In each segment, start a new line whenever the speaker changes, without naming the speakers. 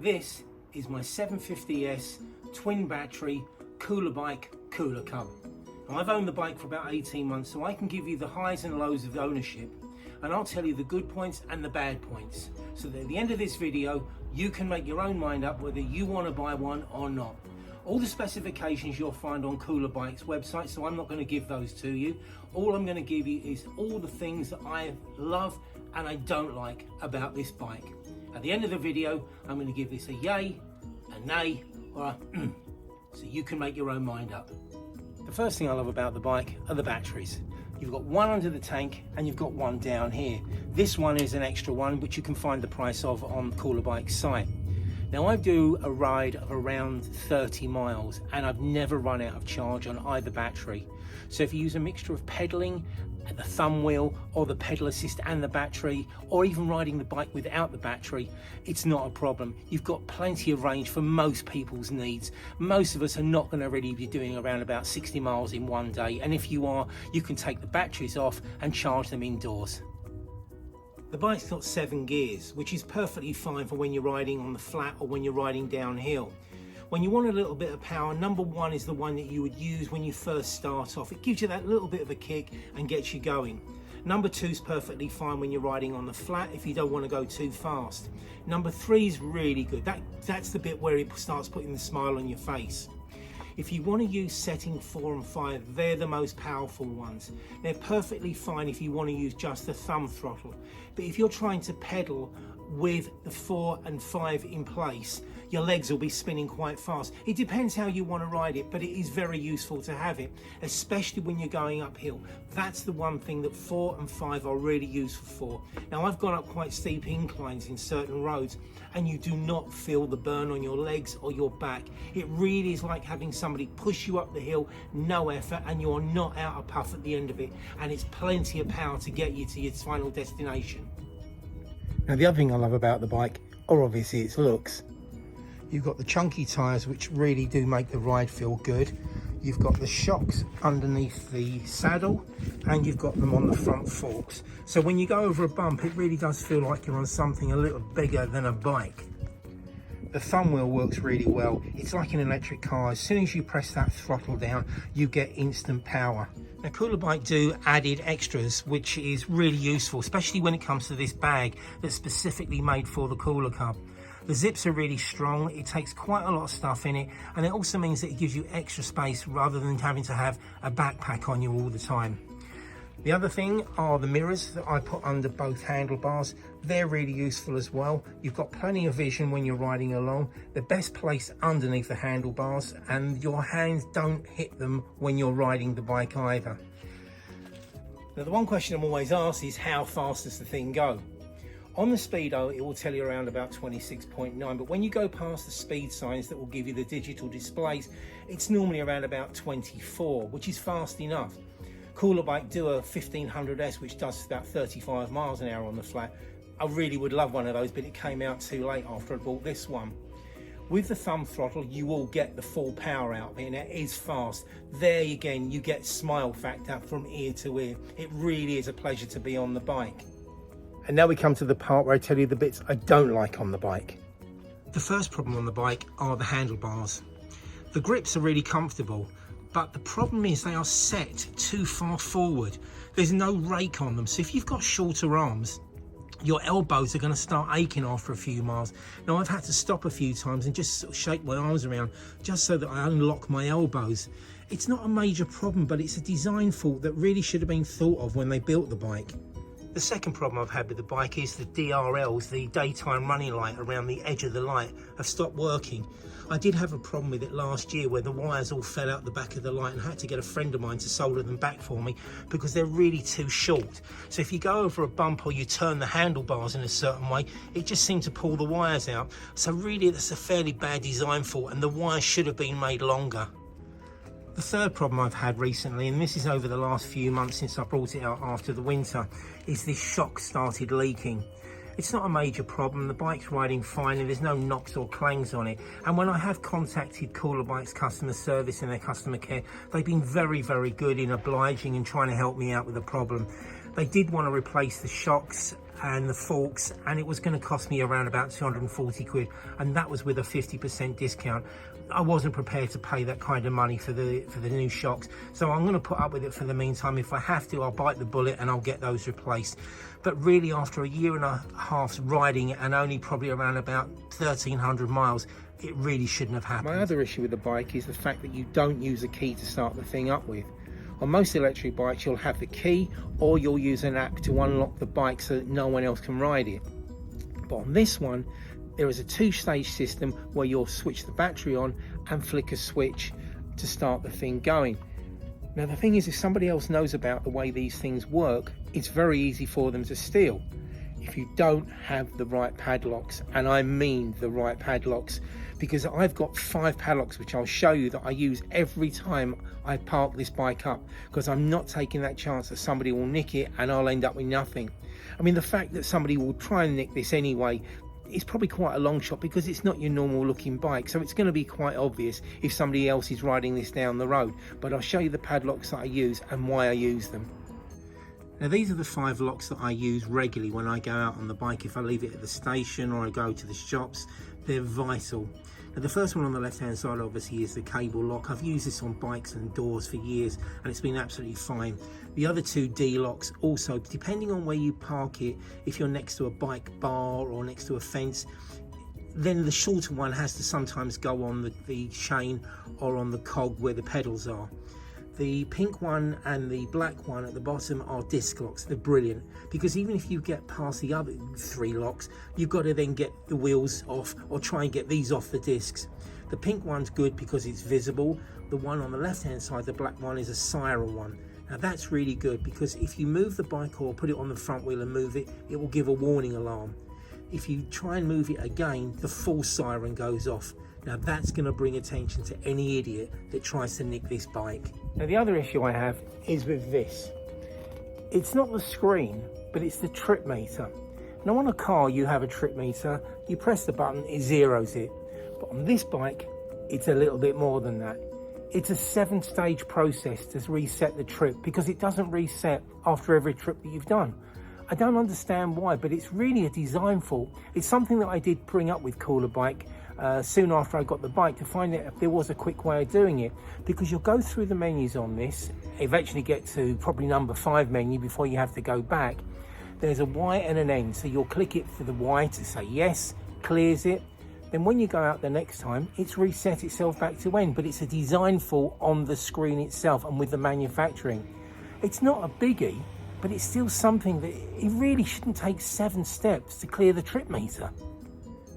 This is my 750S twin battery cooler bike, CoolerKub. I've owned the bike for about 18 months, so I can give you the highs and lows of ownership, and I'll tell you the good points and the bad points, so that at the end of this video you can make your own mind up whether you want to buy one or not. All the specifications you'll find on Cooler Bike's website, so I'm not going to give those to you. All I'm going to give you is all the things that I love and I don't like about this bike. At the end of the video, I'm going to give this a yay, a nay, or a so you can make your own mind up. The first thing I love about the bike are the batteries. You've got one under the tank and you've got one down here. This one is an extra one, which you can find the price of on Cooler Bike's site. Now I do a ride of around 30 miles and I've never run out of charge on either battery. So if you use a mixture of pedaling, the thumb wheel, or the pedal assist and the battery, or even riding the bike without the battery, it's not a problem. You've got plenty of range for most people's needs. Most of us are not going to really be doing around about 60 miles in one day, and if you are, you can take the batteries off and charge them indoors. The bike's got 7 gears, which is perfectly fine for when you're riding on the flat or when you're riding downhill. When you want a little bit of power, number 1 is the one that you would use when you first start off. It gives you that little bit of a kick and gets you going. Number 2 is perfectly fine when you're riding on the flat if you don't want to go too fast. Number 3 is really good. That's the bit where it starts putting the smile on your face. If you want to use setting 4 and 5, they're the most powerful ones. They're perfectly fine if you want to use just the thumb throttle. But if you're trying to pedal with the 4 and 5 in place, your legs will be spinning quite fast. It depends how you want to ride it, but it is very useful to have it, especially when you're going uphill. That's the one thing that 4 and 5 are really useful for. Now I've gone up quite steep inclines in certain roads and you do not feel the burn on your legs or your back. It really is like having somebody push you up the hill, no effort, and you're not out of puff at the end of it, and it's plenty of power to get you to your final destination. Now the other thing I love about the bike are obviously its looks. You've got the chunky tyres, which really do make the ride feel good. You've got the shocks underneath the saddle and you've got them on the front forks. So when you go over a bump, it really does feel like you're on something a little bigger than a bike. The thumb wheel works really well. It's like an electric car. As soon as you press that throttle down, you get instant power. Now Cooler Bike do added extras, which is really useful, especially when it comes to this bag that's specifically made for the CoolerKub. The zips are really strong, it takes quite a lot of stuff in it, and it also means that it gives you extra space rather than having to have a backpack on you all the time. The other thing are the mirrors that I put under both handlebars. They're really useful as well. You've got plenty of vision when you're riding along. They're best placed underneath the handlebars and your hands don't hit them when you're riding the bike either. Now the one question I'm always asked is how fast does the thing go? On the speedo, it will tell you around about 26.9, but when you go past the speed signs that will give you the digital displays, it's normally around about 24, which is fast enough. Cooler Bike do a 1500S, which does about 35 miles an hour on the flat. I really would love one of those, but it came out too late after I bought this one. With the thumb throttle, you will get the full power out of it, and it is fast. There again, you get smile factor from ear to ear. It really is a pleasure to be on the bike. And now we come to the part where I tell you the bits I don't like on the bike. The first problem on the bike are the handlebars. The grips are really comfortable, but the problem is they are set too far forward. There's no rake on them, so if you've got shorter arms, your elbows are going to start aching after a few miles. Now I've had to stop a few times and just sort of shake my arms around just so that I unlock my elbows. It's not a major problem, but it's a design fault that really should have been thought of when they built the bike. The second problem I've had with the bike is the DRLs, the daytime running light around the edge of the light, have stopped working. I did have a problem with it last year where the wires all fell out the back of the light and I had to get a friend of mine to solder them back for me because they're really too short. So if you go over a bump or you turn the handlebars in a certain way, it just seemed to pull the wires out. So really that's a fairly bad design fault and the wires should have been made longer. The third problem I've had recently, and this is over the last few months since I brought it out after the winter, is this shock started leaking. It's not a major problem, the bike's riding fine and there's no knocks or clangs on it. And when I have contacted Cooler Bike's customer service and their customer care, they've been very, very good in obliging and trying to help me out with the problem. They did want to replace the shocks and the forks, and it was going to cost me around about 240 quid, and that was with a 50% discount. I wasn't prepared to pay that kind of money for the new shocks, so I'm going to put up with it for the meantime. If I have to, I'll bite the bullet and I'll get those replaced. But really, after a year and a half's riding it, and only probably around about 1,300 miles, it really shouldn't have happened. My other issue with the bike is the fact that you don't use a key to start the thing up with. On most electric bikes, you'll have the key, or you'll use an app to unlock the bike so that no one else can ride it. But on this one, there is a two-stage system where you'll switch the battery on and flick a switch to start the thing going. Now the thing is, if somebody else knows about the way these things work, it's very easy for them to steal. If you don't have the right padlocks, and I mean the right padlocks, because I've got 5 padlocks which I'll show you that I use every time I park this bike up, because I'm not taking that chance that somebody will nick it and I'll end up with nothing. I mean, the fact that somebody will try and nick this anyway, it's probably quite a long shot, because it's not your normal looking bike, so it's going to be quite obvious if somebody else is riding this down the road. But I'll show you the padlocks that I use and why I use them. Now these are the 5 locks that I use regularly when I go out on the bike. If I leave it at the station or I go to the shops, they're vital. Now the first one on the left hand side obviously is the cable lock. I've used this on bikes and doors for years and it's been absolutely fine. The other 2 D locks also, depending on where you park it, if you're next to a bike bar or next to a fence, then the shorter one has to sometimes go on the chain or on the cog where the pedals are. The pink one and the black one at the bottom are disc locks. They're brilliant, because even if you get past the other 3 locks, you've got to then get the wheels off or try and get these off the discs. The pink one's good because it's visible. The one on the left hand side, the black one, is a siren one. Now that's really good, because if you move the bike or put it on the front wheel and move it, it will give a warning alarm. If you try and move it again, the full siren goes off. Now that's going to bring attention to any idiot that tries to nick this bike. Now the other issue I have is with this. It's not the screen, but it's the trip meter. Now on a car you have a trip meter, you press the button, it zeroes it. But on this bike, it's a little bit more than that. It's a 7-stage process to reset the trip, because it doesn't reset after every trip that you've done. I don't understand why, but it's really a design fault. It's something that I did bring up with CoolerBike soon after I got the bike, to find out if there was a quick way of doing it, because you'll go through the menus on this, eventually get to probably number 5 menu before you have to go back. There's a Y and an N, so you'll click it for the Y to say yes, clears it. Then when you go out the next time, it's reset itself back to N, but it's a design fault on the screen itself and with the manufacturing. It's not a biggie, but it's still something that it really shouldn't take 7 steps to clear the trip meter.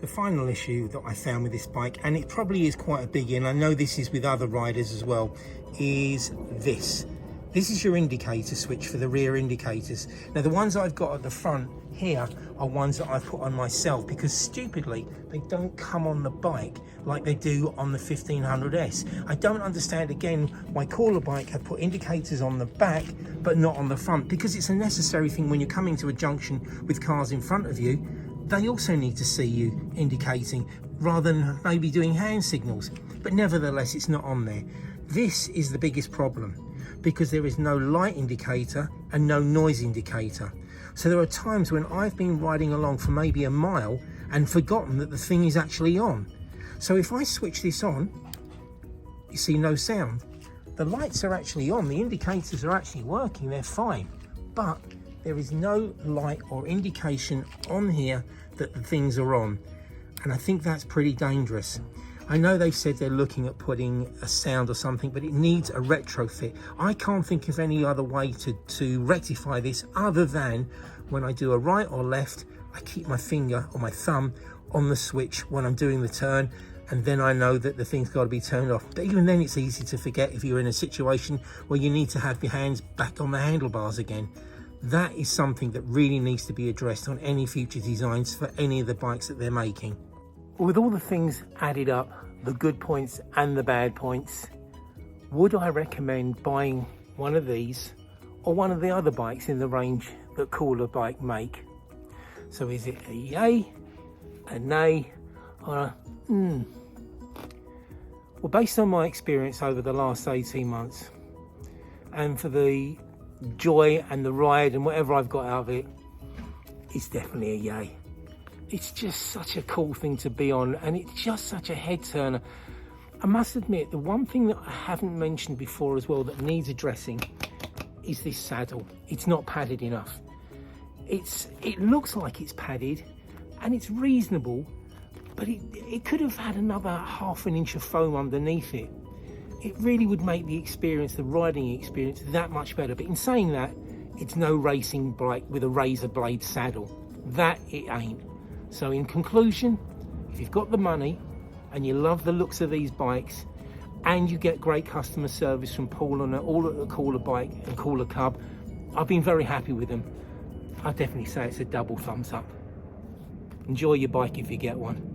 The final issue that I found with this bike, and it probably is quite a biggie, and I know this is with other riders as well, is this. This is your indicator switch for the rear indicators. Now the ones I've got at the front here are ones that I've put on myself, because stupidly they don't come on the bike like they do on the 1500S. I don't understand again why CoolerBike have put indicators on the back but not on the front, because it's a necessary thing when you're coming to a junction with cars in front of you. They also need to see you indicating rather than maybe doing hand signals, but nevertheless it's not on there. This is the biggest problem, because there is no light indicator and no noise indicator. So there are times when I've been riding along for maybe a mile and forgotten that the thing is actually on. So if I switch this on, you see no sound. The lights are actually on, the indicators are actually working, they're fine, but there is no light or indication on here that the things are on. And I think that's pretty dangerous. I know they've said they're looking at putting a sound or something, but it needs a retrofit. I can't think of any other way to rectify this other than when I do a right or left, I keep my finger or my thumb on the switch when I'm doing the turn, and then I know that the thing's got to be turned off. But even then it's easy to forget if you're in a situation where you need to have your hands back on the handlebars again. That is something that really needs to be addressed on any future designs for any of the bikes that they're making. With all the things added up, the good points and the bad points, would I recommend buying one of these or one of the other bikes in the range that CoolerBike make? So is it a yay, a nay, or a Well, based on my experience over the last 18 months, and for the joy and the ride and whatever I've got out of it, it's definitely a yay. It's just such a cool thing to be on, and it's just such a head turner. I must admit, the one thing that I haven't mentioned before as well that needs addressing is this saddle. It's not padded enough. It looks like it's padded and it's reasonable, but it could have had another ½ an inch of foam underneath it. It really would make the experience, the riding experience, that much better. But in saying that, it's no racing bike with a razor blade saddle. That it ain't. So in conclusion, if you've got the money and you love the looks of these bikes and you get great customer service from Paul and all at the Cooler Bike and CoolerKub, I've been very happy with them. I'd definitely say it's a double thumbs up. Enjoy your bike if you get one.